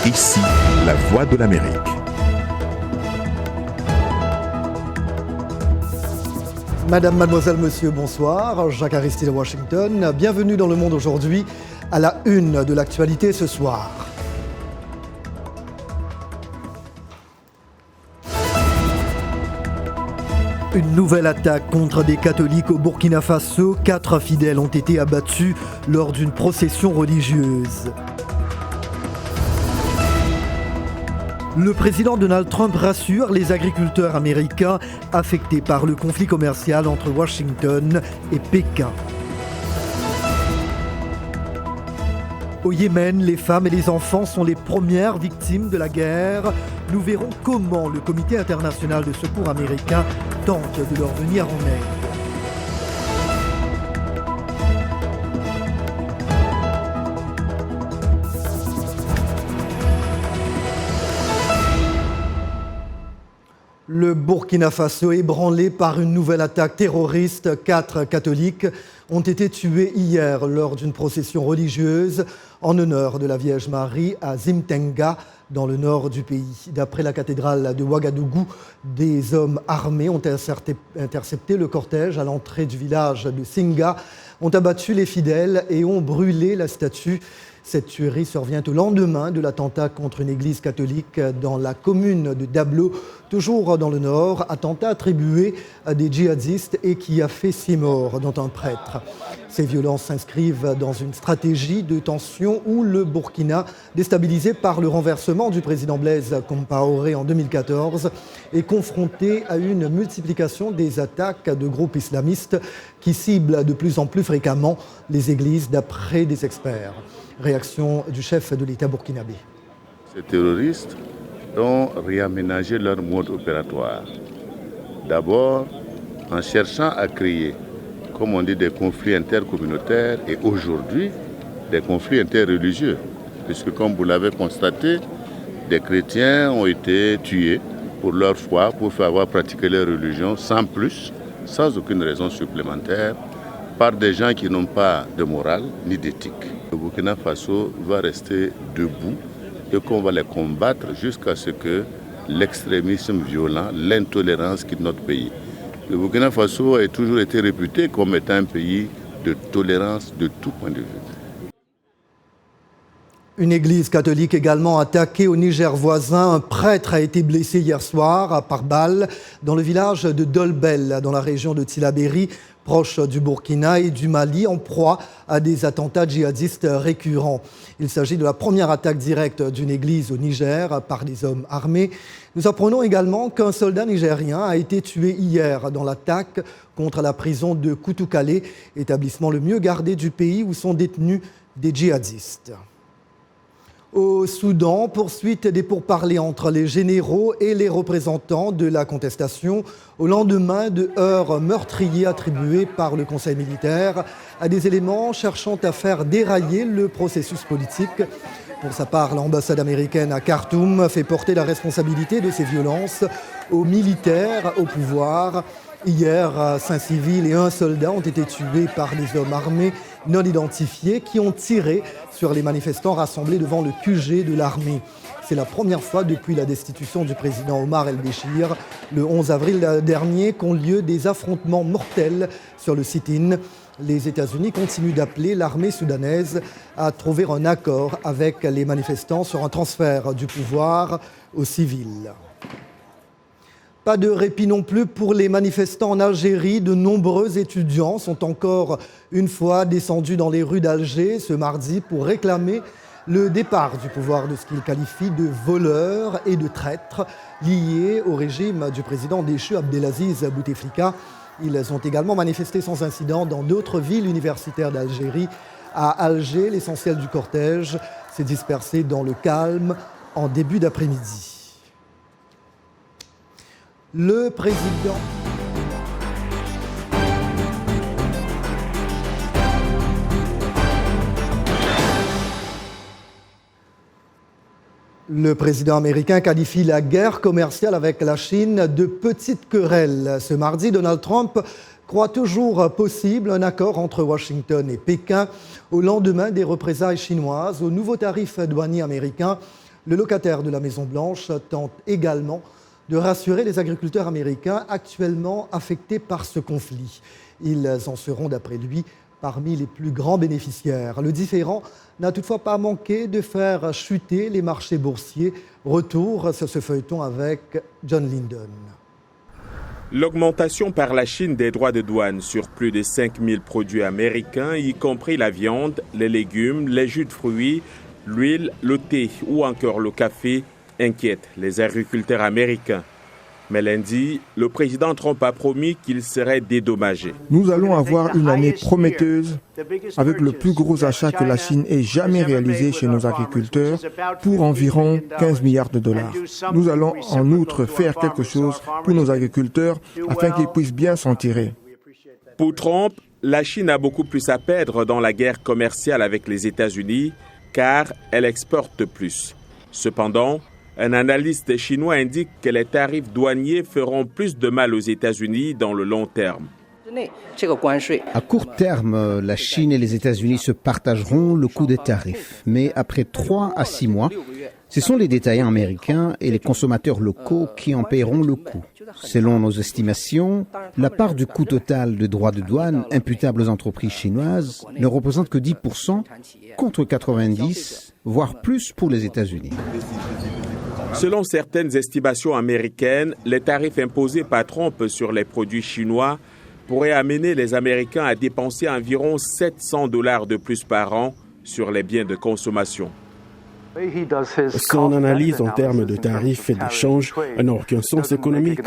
Ici, la voix de l'Amérique. Madame, mademoiselle, monsieur, bonsoir. Jacques Aristide de Washington. Bienvenue dans Le Monde aujourd'hui, à la une de l'actualité ce soir. Une nouvelle attaque contre des catholiques au Burkina Faso. 4 fidèles ont été abattus lors d'une procession religieuse. Le président Donald Trump rassure les agriculteurs américains affectés par le conflit commercial entre Washington et Pékin. Au Yémen, les femmes et les enfants sont les premières victimes de la guerre. Nous verrons comment le Comité international de secours américain tente de leur venir en aide. Le Burkina Faso ébranlé par une nouvelle attaque terroriste. 4 catholiques ont été tués hier lors d'une procession religieuse en honneur de la Vierge Marie à Zimtenga, dans le nord du pays. D'après la cathédrale de Ouagadougou, des hommes armés ont intercepté le cortège à l'entrée du village de Singa, ont abattu les fidèles et ont brûlé la statue. Cette tuerie survient au lendemain de l'attentat contre une église catholique dans la commune de Dablo, toujours dans le nord, attentat attribué à des djihadistes et qui a fait 6 morts, dont un prêtre. Ces violences s'inscrivent dans une stratégie de tension où le Burkina, déstabilisé par le renversement du président Blaise Compaoré en 2014, est confronté à une multiplication des attaques de groupes islamistes qui ciblent de plus en plus fréquemment les églises, d'après des experts. Réaction du chef de l'État burkinabé. Ces terroristes ont réaménagé leur mode opératoire. D'abord, en cherchant à créer, comme on dit, des conflits intercommunautaires et aujourd'hui, des conflits interreligieux. Puisque, comme vous l'avez constaté, des chrétiens ont été tués pour leur foi, pour faire avoir pratiqué leur religion sans plus, sans aucune raison supplémentaire, par des gens qui n'ont pas de morale ni d'éthique. Le Burkina Faso va rester debout et qu'on va les combattre jusqu'à ce que l'extrémisme violent, l'intolérance quitte notre pays. Le Burkina Faso a toujours été réputé comme étant un pays de tolérance de tout point de vue. Une église catholique également attaquée au Niger voisin. Un prêtre a été blessé hier soir par balle dans le village de Dolbel, dans la région de Tillabéri, proche du Burkina et du Mali, en proie à des attentats djihadistes récurrents. Il s'agit de la première attaque directe d'une église au Niger par des hommes armés. Nous apprenons également qu'un soldat nigérien a été tué hier dans l'attaque contre la prison de Koutoukale, établissement le mieux gardé du pays où sont détenus des djihadistes. Au Soudan, poursuite des pourparlers entre les généraux et les représentants de la contestation au lendemain de heurts meurtriers attribués par le Conseil militaire à des éléments cherchant à faire dérailler le processus politique. Pour sa part, l'ambassade américaine à Khartoum fait porter la responsabilité de ces violences aux militaires au pouvoir. Hier, 5 civils et 1 soldat ont été tués par des hommes armés non identifiés qui ont tiré sur les manifestants rassemblés devant le QG de l'armée. C'est la première fois depuis la destitution du président Omar el-Béchir, le 11 avril dernier, qu'ont lieu des affrontements mortels sur le sit-in. Les États-Unis continuent d'appeler l'armée soudanaise à trouver un accord avec les manifestants sur un transfert du pouvoir aux civils. Pas de répit non plus pour les manifestants en Algérie. De nombreux étudiants sont encore une fois descendus dans les rues d'Alger ce mardi pour réclamer le départ du pouvoir de ce qu'ils qualifient de voleurs et de traîtres liés au régime du président déchu Abdelaziz Bouteflika. Ils ont également manifesté sans incident dans d'autres villes universitaires d'Algérie. À Alger, l'essentiel du cortège s'est dispersé dans le calme en début d'après-midi. Le président américain qualifie la guerre commerciale avec la Chine de petite querelle. Ce mardi, Donald Trump croit toujours possible un accord entre Washington et Pékin au lendemain des représailles chinoises aux nouveaux tarifs douaniers américains Le locataire de la Maison-Blanche tente également de rassurer les agriculteurs américains actuellement affectés par ce conflit. Ils en seront, d'après lui, parmi les plus grands bénéficiaires. Le différend n'a toutefois pas manqué de faire chuter les marchés boursiers. Retour sur ce feuilleton avec John Linden. L'augmentation par la Chine des droits de douane sur plus de 5000 produits américains, y compris la viande, les légumes, les jus de fruits, l'huile, le thé ou encore le café, inquiète les agriculteurs américains. Mais lundi, le président Trump a promis qu'il serait dédommagé. Nous allons avoir une année prometteuse avec le plus gros achat que la Chine ait jamais réalisé chez nos agriculteurs pour environ 15 milliards de dollars. Nous allons en outre faire quelque chose pour nos agriculteurs afin qu'ils puissent bien s'en tirer. Pour Trump, la Chine a beaucoup plus à perdre dans la guerre commerciale avec les États-Unis car elle exporte plus. Cependant, un analyste chinois indique que les tarifs douaniers feront plus de mal aux États-Unis dans le long terme. À court terme, la Chine et les États-Unis se partageront le coût des tarifs. Mais après 3 à 6 mois, ce sont les détaillants américains et les consommateurs locaux qui en paieront le coût. Selon nos estimations, la part du coût total de droits de douane imputables aux entreprises chinoises ne représente que 10% contre 90%, voire plus pour les États-Unis. Selon certaines estimations américaines, les tarifs imposés par Trump sur les produits chinois pourraient amener les Américains à dépenser environ $700 de plus par an sur les biens de consommation. Son analyse en termes de tarifs et d'échanges n'a aucun sens économique,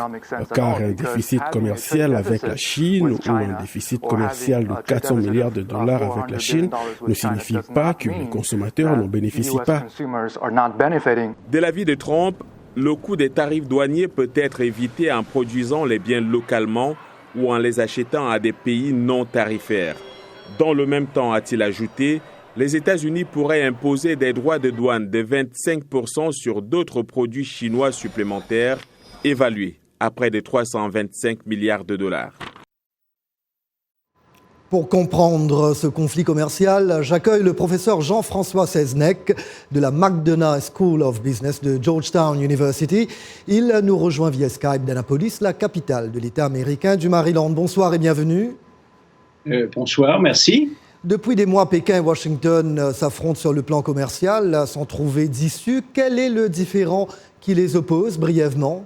car un déficit commercial avec la Chine ou un déficit commercial de 400 milliards de dollars avec la Chine ne signifie pas que les consommateurs n'en bénéficient pas. De l'avis de Trump, le coût des tarifs douaniers peut être évité en produisant les biens localement ou en les achetant à des pays non tarifaires. Dans le même temps, a-t-il ajouté, les États-Unis pourraient imposer des droits de douane de 25% sur d'autres produits chinois supplémentaires, évalués à près de 325 milliards de dollars. Pour comprendre ce conflit commercial, j'accueille le professeur Jean-François Seznec de la McDonough School of Business de Georgetown University. Il nous rejoint via Skype d'Annapolis, la capitale de l'État américain du Maryland. Bonsoir et bienvenue. Bonsoir, merci. Depuis des mois, Pékin et Washington s'affrontent sur le plan commercial sans trouver d'issue. Quel est le différend qui les oppose brièvement ?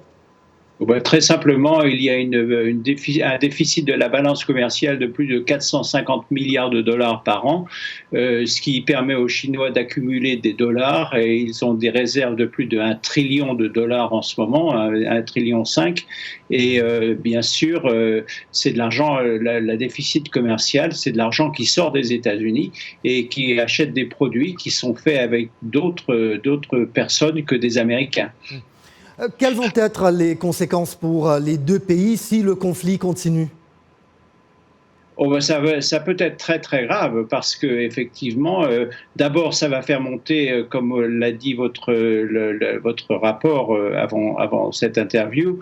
Très simplement, il y a un déficit de la balance commerciale de plus de 450 milliards de dollars par an, ce qui permet aux Chinois d'accumuler des dollars, et ils ont des réserves de plus de 1 trillion de dollars en ce moment, 1,5 trillion. Et bien sûr, c'est de l'argent, le déficit commercial, c'est de l'argent qui sort des États-Unis et qui achète des produits qui sont faits avec d'autres personnes que des Américains. Quelles vont être les conséquences pour les deux pays si le conflit continue ? Ça peut être très très grave parce que effectivement, d'abord ça va faire monter, comme l'a dit votre rapport avant cette interview,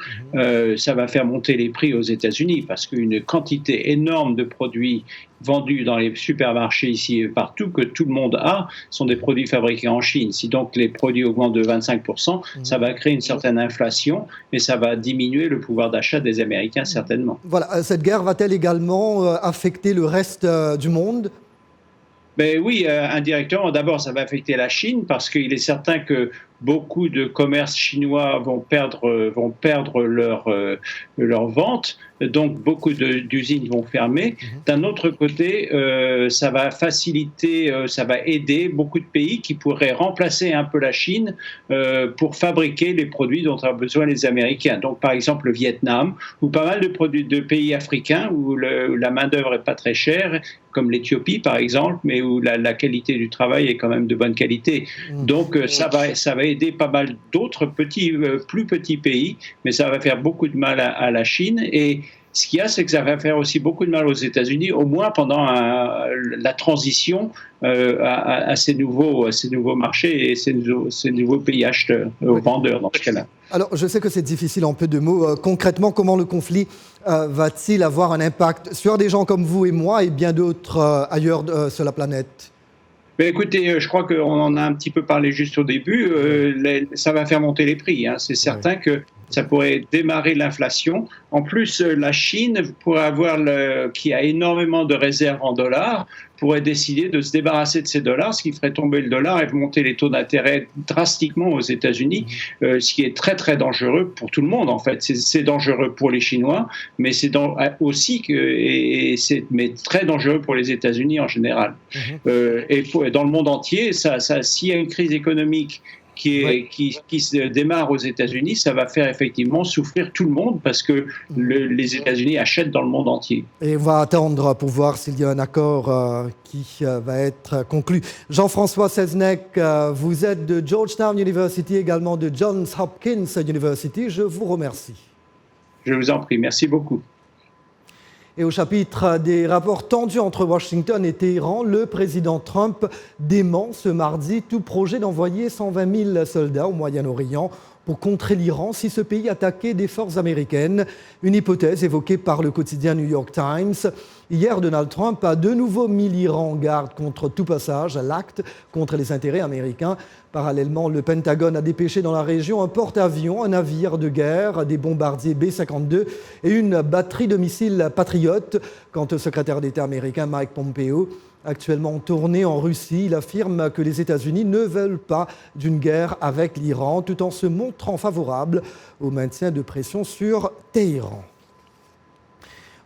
ça va faire monter les prix aux États-Unis parce qu'une quantité énorme de produits vendus dans les supermarchés ici et partout, que tout le monde a, sont des produits fabriqués en Chine. Si donc les produits augmentent de 25%, ça va créer une certaine inflation, mais ça va diminuer le pouvoir d'achat des Américains certainement. Voilà, cette guerre va-t-elle également affecter le reste du monde ? Ben oui, indirectement. D'abord, ça va affecter la Chine parce qu'il est certain que beaucoup de commerces chinois vont perdre leur vente. Donc, beaucoup d'usines vont fermer. D'un autre côté, ça va faciliter, ça va aider beaucoup de pays qui pourraient remplacer un peu la Chine pour fabriquer les produits dont ont besoin les Américains. Donc, par exemple, le Vietnam ou pas mal de pays africains où la main-d'œuvre n'est pas très chère, comme l'Éthiopie, par exemple, mais où la qualité du travail est quand même de bonne qualité. Donc, ça va aider pas mal d'autres plus petits pays, mais ça va faire beaucoup de mal à la Chine. Et ce qu'il y a, c'est que ça va faire aussi beaucoup de mal aux États-Unis, au moins pendant la transition à ces nouveaux marchés et ces nouveaux pays acheteurs, vendeurs dans ce cas-là. Alors, je sais que c'est difficile en peu de mots. Concrètement, comment le conflit va-t-il avoir un impact sur des gens comme vous et moi et bien d'autres ailleurs sur la planète ? Ben écoutez, je crois qu'on en a un petit peu parlé juste au début. Ça va faire monter les prix. Hein. C'est certain que ça pourrait démarrer l'inflation. En plus, la Chine pourrait qui a énormément de réserves en dollars, pourrait décider de se débarrasser de ces dollars, ce qui ferait tomber le dollar et monter les taux d'intérêt drastiquement aux États-Unis, ce qui est très très dangereux pour tout le monde en fait. C'est dangereux pour les Chinois, mais c'est aussi mais très dangereux pour les États-Unis en général. Et dans le monde entier, s'il y a une crise économique qui se démarre aux États-Unis, ça va faire effectivement souffrir tout le monde parce que les États-Unis achètent dans le monde entier. Et on va attendre pour voir s'il y a un accord qui va être conclu. Jean-François Seznec, vous êtes de Georgetown University, également de Johns Hopkins University. Je vous remercie. Je vous en prie, merci beaucoup. Et au chapitre des rapports tendus entre Washington et Téhéran, le président Trump dément ce mardi tout projet d'envoyer 120 000 soldats au Moyen-Orient pour contrer l'Iran si ce pays attaquait des forces américaines. Une hypothèse évoquée par le quotidien New York Times. Hier, Donald Trump a de nouveau mis l'Iran en garde contre tout passage à l'acte contre les intérêts américains. Parallèlement, le Pentagone a dépêché dans la région un porte-avions, un navire de guerre, des bombardiers B-52 et une batterie de missiles Patriot. Quant au secrétaire d'État américain Mike Pompeo, actuellement en tournée en Russie, il affirme que les États-Unis ne veulent pas d'une guerre avec l'Iran, tout en se montrant favorable au maintien de pression sur Téhéran.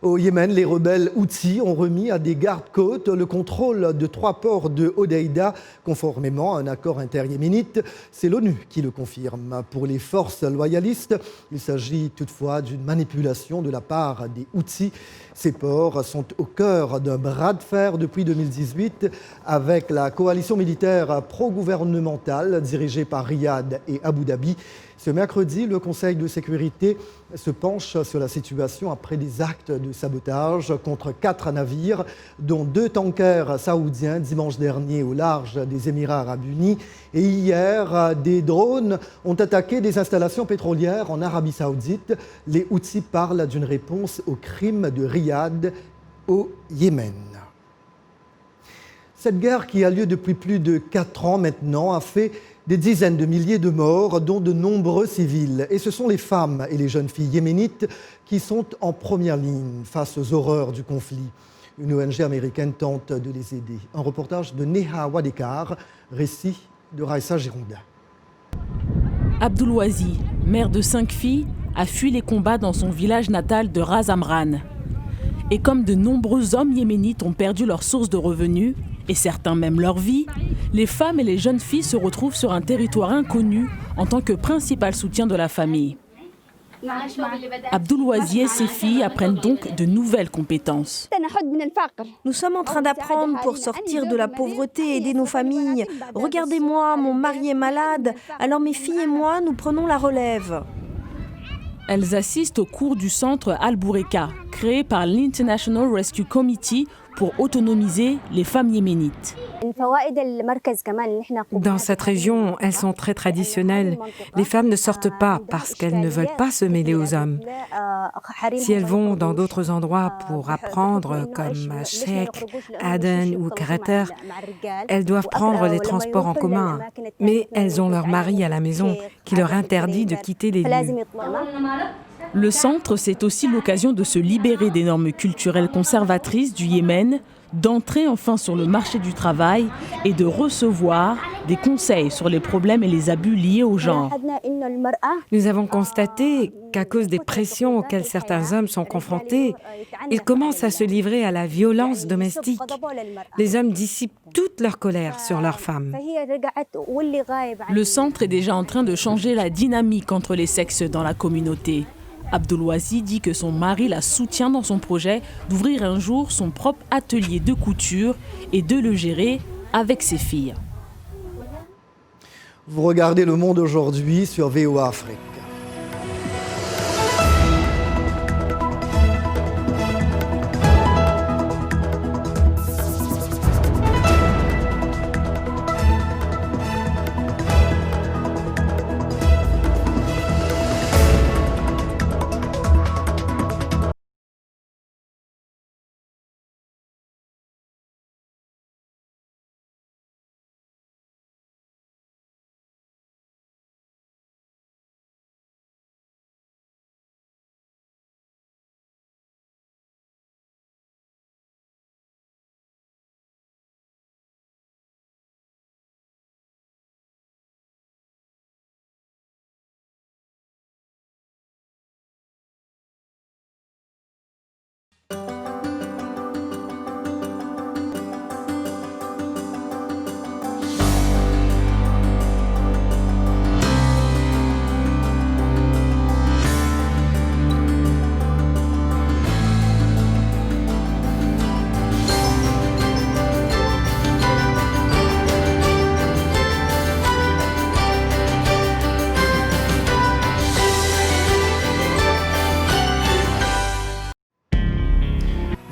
Au Yémen, les rebelles Houthis ont remis à des gardes-côtes le contrôle de 3 ports de Hodeïda, conformément à un accord inter-yéménite. C'est l'ONU qui le confirme. Pour les forces loyalistes, il s'agit toutefois d'une manipulation de la part des Houthis. Ces ports sont au cœur d'un bras de fer depuis 2018 avec la coalition militaire pro-gouvernementale dirigée par Riyad et Abu Dhabi. Ce mercredi, le Conseil de sécurité se penche sur la situation après des actes de sabotage contre 4 navires, dont 2 tankers saoudiens dimanche dernier au large des Émirats arabes unis. Et hier, des drones ont attaqué des installations pétrolières en Arabie saoudite. Les Houthis parlent d'une réponse au crime de Riyad au Yémen. Cette guerre qui a lieu depuis plus de 4 ans maintenant a fait des dizaines de milliers de morts, dont de nombreux civils. Et ce sont les femmes et les jeunes filles yéménites qui sont en première ligne face aux horreurs du conflit. Une ONG américaine tente de les aider. Un reportage de Neha Wadekar, récit de Raissa Gironda. Abdoulouazi, mère de 5 filles, a fui les combats dans son village natal de Ras Amran. Et comme de nombreux hommes yéménites ont perdu leur source de revenus, et certains même leur vie, les femmes et les jeunes filles se retrouvent sur un territoire inconnu en tant que principal soutien de la famille. Abdoulouazi et ses filles apprennent donc de nouvelles compétences. Nous sommes en train d'apprendre pour sortir de la pauvreté et aider nos familles. Regardez-moi, mon mari est malade, alors mes filles et moi, nous prenons la relève. Elles assistent au cours du centre Al-Boureka, créé par l'International Rescue Committee pour autonomiser les femmes yéménites. Dans cette région, elles sont très traditionnelles. Les femmes ne sortent pas parce qu'elles ne veulent pas se mêler aux hommes. Si elles vont dans d'autres endroits pour apprendre, comme Sheikh, Aden ou Karater, elles doivent prendre les transports en commun. Mais elles ont leur mari à la maison qui leur interdit de quitter les lieux. Le centre, c'est aussi l'occasion de se libérer des normes culturelles conservatrices du Yémen, d'entrer enfin sur le marché du travail et de recevoir des conseils sur les problèmes et les abus liés au genre. Nous avons constaté qu'à cause des pressions auxquelles certains hommes sont confrontés, ils commencent à se livrer à la violence domestique. Les hommes dissipent toute leur colère sur leurs femmes. Le centre est déjà en train de changer la dynamique entre les sexes dans la communauté. Abdoulouazi dit que son mari la soutient dans son projet d'ouvrir un jour son propre atelier de couture et de le gérer avec ses filles. Vous regardez Le Monde aujourd'hui sur VOA Afrique.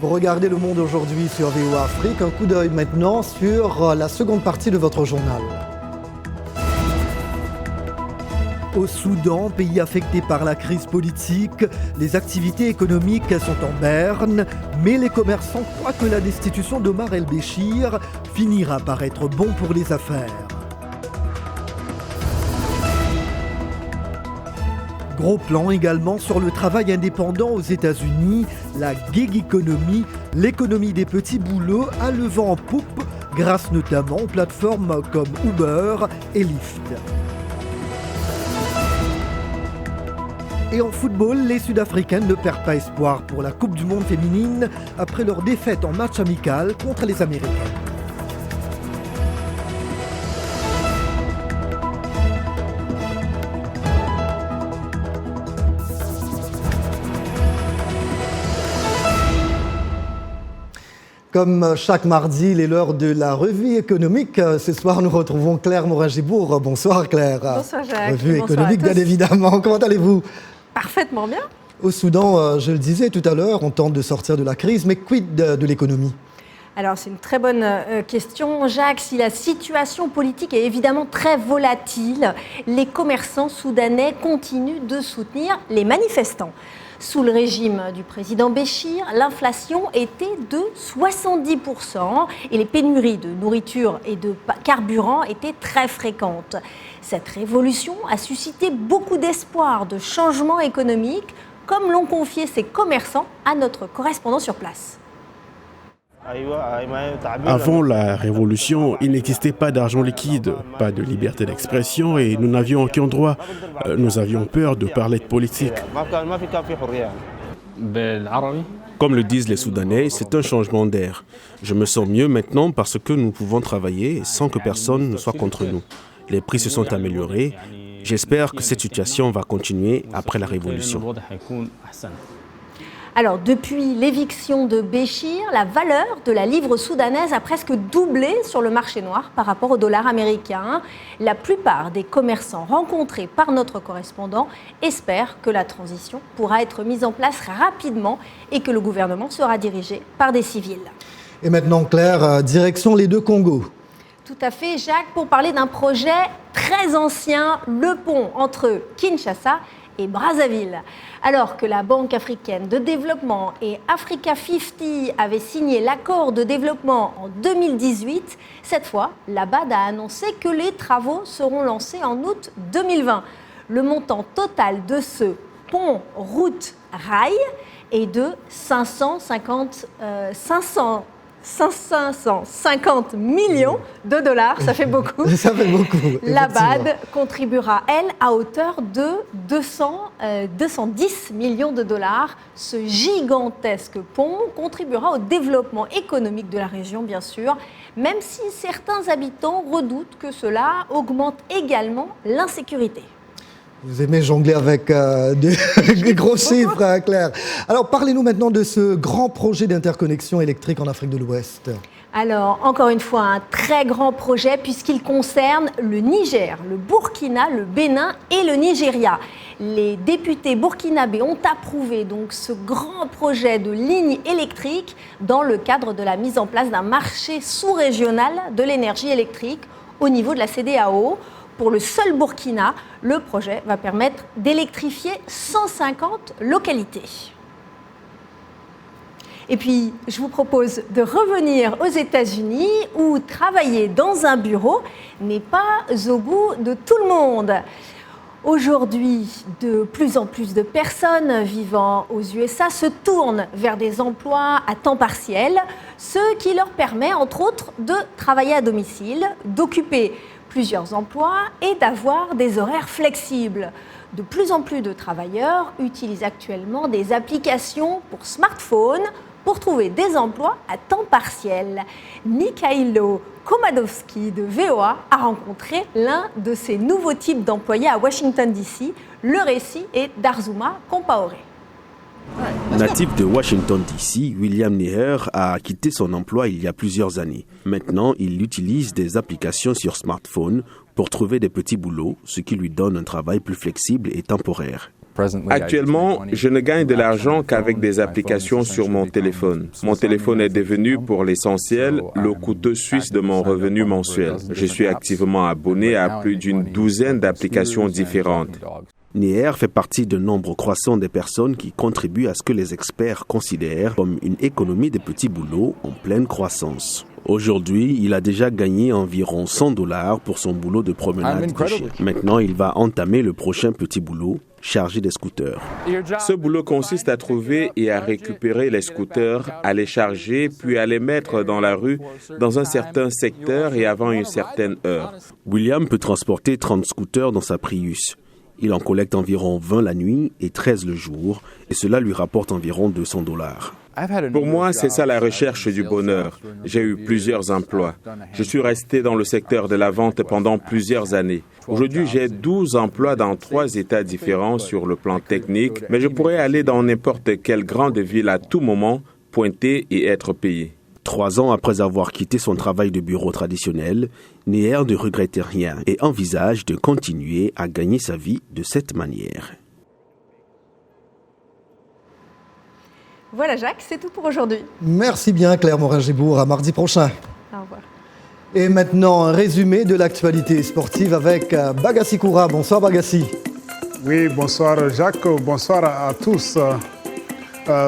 Vous regardez Le Monde aujourd'hui sur VOA Afrique. Un coup d'œil maintenant sur la seconde partie de votre journal. Au Soudan, pays affecté par la crise politique, les activités économiques sont en berne, mais les commerçants croient que la destitution d'Omar el-Béchir finira par être bon pour les affaires. Gros plan également sur le travail indépendant aux États-Unis, la gig economy, l'économie des petits boulots a le vent en poupe grâce notamment aux plateformes comme Uber et Lyft. Et en football, les Sud-Africaines ne perdent pas espoir pour la Coupe du Monde féminine après leur défaite en match amical contre les Américaines. Comme chaque mardi, il est l'heure de la revue économique. Ce soir, nous retrouvons Claire Morin-Gibourg. Bonsoir Claire. Bonsoir Jacques. Revue Bonsoir économique, bien évidemment. Comment allez-vous? Parfaitement bien. Au Soudan, je le disais tout à l'heure, on tente de sortir de la crise, mais quid de l'économie? Alors c'est une très bonne question, Jacques. Si la situation politique est évidemment très volatile, les commerçants soudanais continuent de soutenir les manifestants. Sous le régime du président Béchir, l'inflation était de 70% et les pénuries de nourriture et de carburant étaient très fréquentes. Cette révolution a suscité beaucoup d'espoir de changement économique, comme l'ont confié ces commerçants à notre correspondant sur place. Avant la révolution, il n'existait pas d'argent liquide, pas de liberté d'expression et nous n'avions aucun droit. Nous avions peur de parler de politique. Comme le disent les Soudanais, c'est un changement d'air. Je me sens mieux maintenant parce que nous pouvons travailler sans que personne ne soit contre nous. Les prix se sont améliorés. J'espère que cette situation va continuer après la révolution. Alors, depuis l'éviction de Béchir, la valeur de la livre soudanaise a presque doublé sur le marché noir par rapport au dollar américain. La plupart des commerçants rencontrés par notre correspondant espèrent que la transition pourra être mise en place rapidement et que le gouvernement sera dirigé par des civils. Et maintenant, Claire, direction les deux Congos. Tout à fait, Jacques, pour parler d'un projet très ancien, le pont entre Kinshasa et Brazzaville. Alors que la Banque africaine de développement et Africa 50 avaient signé l'accord de développement en 2018, cette fois, la BAD a annoncé que les travaux seront lancés en août 2020. Le montant total de ce pont route-rail est de 550 millions de dollars, ça fait beaucoup. Ça fait beaucoup. La BAD contribuera, elle, à hauteur de 210 millions de dollars. Ce gigantesque pont contribuera au développement économique de la région, bien sûr, même si certains habitants redoutent que cela augmente également l'insécurité. Vous aimez jongler avec des gros chiffres, Claire. Alors, parlez-nous maintenant de ce grand projet d'interconnexion électrique en Afrique de l'Ouest. Alors, encore une fois, un très grand projet puisqu'il concerne le Niger, le Burkina, le Bénin et le Nigeria. Les députés burkinabés ont approuvé donc ce grand projet de ligne électrique dans le cadre de la mise en place d'un marché sous-régional de l'énergie électrique au niveau de la CEDEAO. Pour le seul Burkina, le projet va permettre d'électrifier 150 localités. Et puis, je vous propose de revenir aux États-Unis où travailler dans un bureau n'est pas au goût de tout le monde. Aujourd'hui, de plus en plus de personnes vivant aux USA se tournent vers des emplois à temps partiel, ce qui leur permet, entre autres, de travailler à domicile, d'occuper plusieurs emplois et d'avoir des horaires flexibles. De plus en plus de travailleurs utilisent actuellement des applications pour smartphone pour trouver des emplois à temps partiel. Mikhailo Komadowski de VOA a rencontré l'un de ces nouveaux types d'employés à Washington DC. Le récit est d'Arzuma Compaoré. Natif de Washington DC, William Neher a quitté son emploi il y a plusieurs années. Maintenant, il utilise des applications sur smartphone pour trouver des petits boulots, ce qui lui donne un travail plus flexible et temporaire. Actuellement, je ne gagne de l'argent qu'avec des applications sur mon téléphone. Mon téléphone est devenu, pour l'essentiel, le couteau suisse de mon revenu mensuel. Je suis activement abonné à plus d'une douzaine d'applications différentes. Neher fait partie d'un nombre croissant des personnes qui contribuent à ce que les experts considèrent comme une économie de petits boulots en pleine croissance. Aujourd'hui, il a déjà gagné environ $100 pour son boulot de promenade de chien. Maintenant, il va entamer le prochain petit boulot, chargé des scooters. Ce boulot consiste à trouver et à récupérer les scooters, à les charger, puis à les mettre dans la rue dans un certain secteur et avant une certaine heure. William peut transporter 30 scooters dans sa Prius. Il en collecte environ 20 la nuit et 13 le jour, et cela lui rapporte environ $200. Pour moi, c'est ça la recherche du bonheur. J'ai eu plusieurs emplois. Je suis resté dans le secteur de la vente pendant plusieurs années. Aujourd'hui, j'ai 12 emplois dans 3 États différents sur le plan technique, mais je pourrais aller dans n'importe quelle grande ville à tout moment, pointer et être payé. 3 ans après avoir quitté son travail de bureau traditionnel, Neher ne regrette rien et envisage de continuer à gagner sa vie de cette manière. Voilà Jacques, c'est tout pour aujourd'hui. Merci bien Claire Morin-Gébourg, à mardi prochain. Au revoir. Et maintenant, un résumé de l'actualité sportive avec Bagassi Koura. Bonsoir Bagassi. Oui, bonsoir Jacques, bonsoir à tous.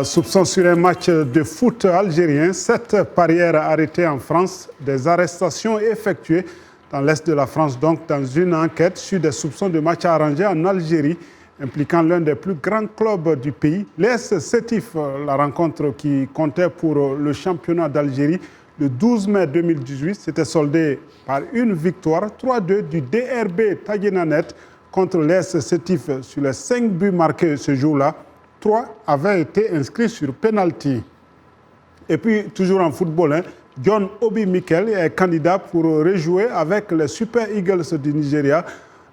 Soupçon sur un match de foot algérien, 7 parieurs arrêtés en France, des arrestations effectuées dans l'est de la France, donc dans une enquête sur des soupçons de match arrangé en Algérie, impliquant l'un des plus grands clubs du pays. L'AS Sétif, la rencontre qui comptait pour le championnat d'Algérie le 12 mai 2018, s'était soldée par une victoire 3-2 du DRB Taguenanet contre l'AS Sétif. Sur les 5 buts marqués ce jour-là, 3 avaient été inscrits sur penalty. Et puis, toujours en football, John Obi Mikel est candidat pour rejouer avec les Super Eagles du Nigeria.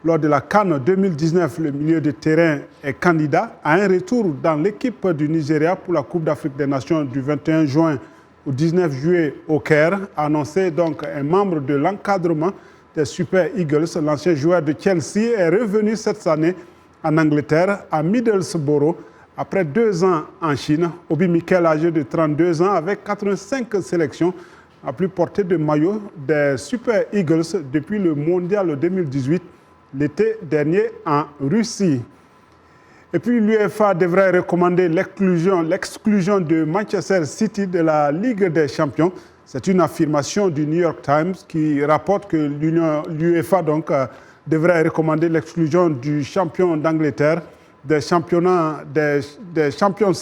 Lors de la CAN 2019, le milieu de terrain est candidat à un retour dans l'équipe du Nigeria pour la Coupe d'Afrique des Nations du 21 juin au 19 juillet au Caire, a annoncé donc un membre de l'encadrement des Super Eagles. L'ancien joueur de Chelsea est revenu cette année en Angleterre, à Middlesbrough, après 2 ans en Chine. Obi Mikel, âgé de 32 ans, avec 85 sélections, a pu porter de maillot des Super Eagles depuis le Mondial 2018, l'été dernier en Russie. Et puis l'UEFA devrait recommander l'exclusion de Manchester City de la Ligue des Champions. C'est une affirmation du New York Times qui rapporte que l'UEFA devrait recommander l'exclusion du champion d'Angleterre des Champions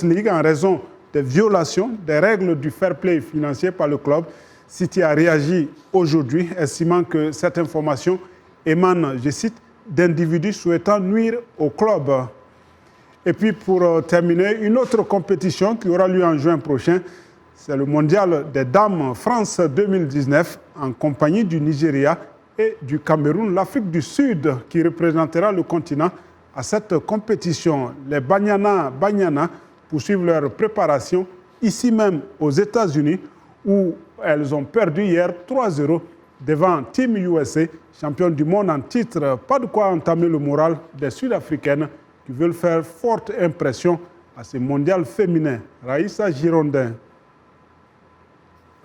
League en raison des violations des règles du fair play financier par le club. City a réagi aujourd'hui, estimant que cette information émane, je cite, d'individus souhaitant nuire au club. Et puis pour terminer, une autre compétition qui aura lieu en juin prochain, c'est le Mondial des Dames France 2019 en compagnie du Nigeria et du Cameroun, l'Afrique du Sud qui représentera le continent à cette compétition. Les Banyana poursuivent leur préparation ici même aux États-Unis où elles ont perdu hier 3-0 devant Team USA, champion du monde en titre. Pas de quoi entamer le moral des Sud-Africaines qui veulent faire forte impression à ce mondial féminin. Raïssa Girondin.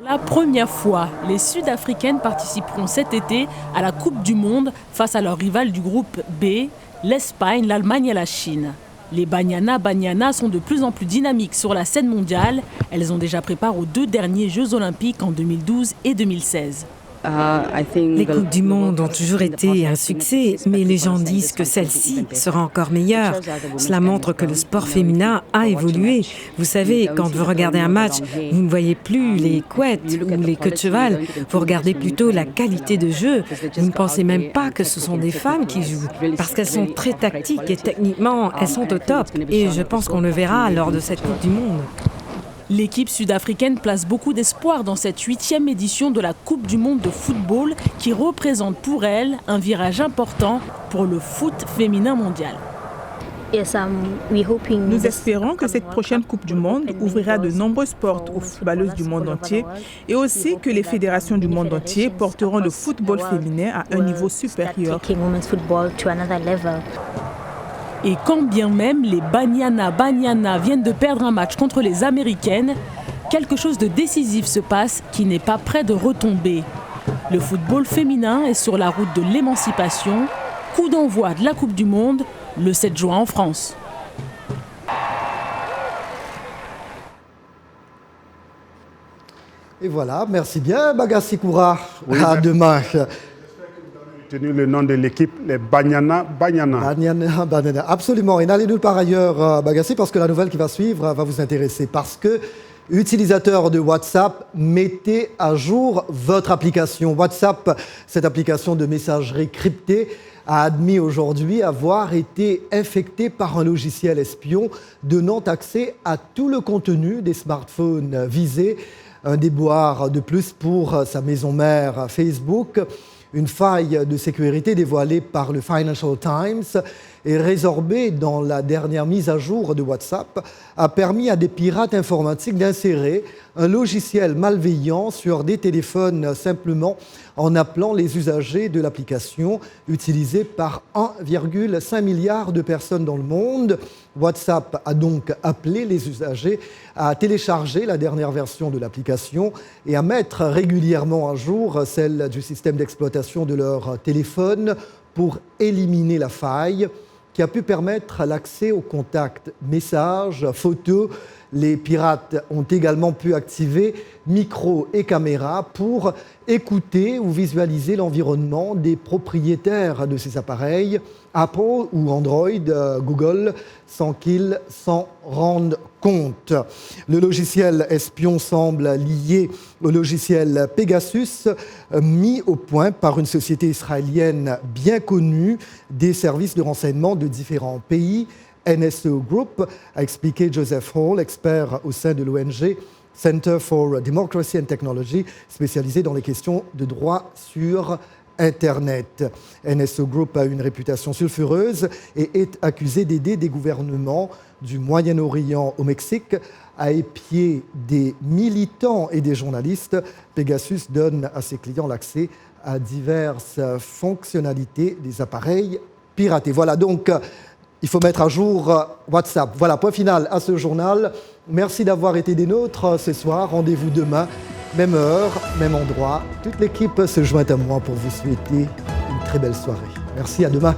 La première fois, les Sud-Africaines participeront cet été à la Coupe du Monde face à leurs rivales du groupe B, l'Espagne, l'Allemagne et la Chine. Les Banyana sont de plus en plus dynamiques sur la scène mondiale. Elles ont déjà pris part aux 2 derniers Jeux olympiques en 2012 et 2016. Les Coupes du Monde ont toujours été un succès, mais les gens disent que celle-ci sera encore meilleure. Cela montre que le sport féminin a évolué. Vous savez, quand vous regardez un match, vous ne voyez plus les couettes ou les queues de cheval, vous regardez plutôt la qualité de jeu. Vous ne pensez même pas que ce sont des femmes qui jouent, parce qu'elles sont très tactiques et techniquement, elles sont au top. Et je pense qu'on le verra lors de cette Coupe du Monde. L'équipe sud-africaine place beaucoup d'espoir dans cette 8e édition de la Coupe du Monde de football qui représente pour elle un virage important pour le foot féminin mondial. Nous espérons que cette prochaine Coupe du Monde ouvrira de nombreuses portes aux footballeuses du monde entier et aussi que les fédérations du monde entier porteront le football féminin à un niveau supérieur. Et quand bien même les Banyana viennent de perdre un match contre les Américaines, quelque chose de décisif se passe qui n'est pas près de retomber. Le football féminin est sur la route de l'émancipation. Coup d'envoi de la Coupe du Monde le 7 juin en France. Et voilà, merci bien Bagassi Koura. À demain. Le nom de l'équipe, les Banyana. Absolument. Et n'allez nulle part ailleurs, Bagassi, parce que la nouvelle qui va suivre va vous intéresser. Parce que, utilisateurs de WhatsApp, mettez à jour votre application. WhatsApp, cette application de messagerie cryptée, a admis aujourd'hui avoir été infecté par un logiciel espion donnant accès à tout le contenu des smartphones visés. Un déboire de plus pour sa maison mère Facebook. Une faille de sécurité dévoilée par le Financial Times et résorbée dans la dernière mise à jour de WhatsApp a permis à des pirates informatiques d'insérer un logiciel malveillant sur des téléphones simplement en appelant les usagers de l'application utilisée par 1,5 milliard de personnes dans le monde. WhatsApp a donc appelé les usagers à télécharger la dernière version de l'application et à mettre régulièrement à jour celle du système d'exploitation de leur téléphone pour éliminer la faille qui a pu permettre l'accès aux contacts, messages, photos. Les pirates ont également pu activer micro et caméra pour écouter ou visualiser l'environnement des propriétaires de ces appareils, Apple ou Android, Google, sans qu'ils s'en rendent compte. Le logiciel espion semble lié au logiciel Pegasus, mis au point par une société israélienne bien connue des services de renseignement de différents pays. NSO Group, a expliqué Joseph Hall, expert au sein de l'ONG Center for Democracy and Technology, spécialisé dans les questions de droit sur Internet. NSO Group a une réputation sulfureuse et est accusé d'aider des gouvernements du Moyen-Orient au Mexique à épier des militants et des journalistes. Pegasus donne à ses clients l'accès à diverses fonctionnalités des appareils piratés. Voilà donc. Il faut mettre à jour WhatsApp. Voilà, point final à ce journal. Merci d'avoir été des nôtres ce soir. Rendez-vous demain, même heure, même endroit. Toute l'équipe se joint à moi pour vous souhaiter une très belle soirée. Merci, à demain.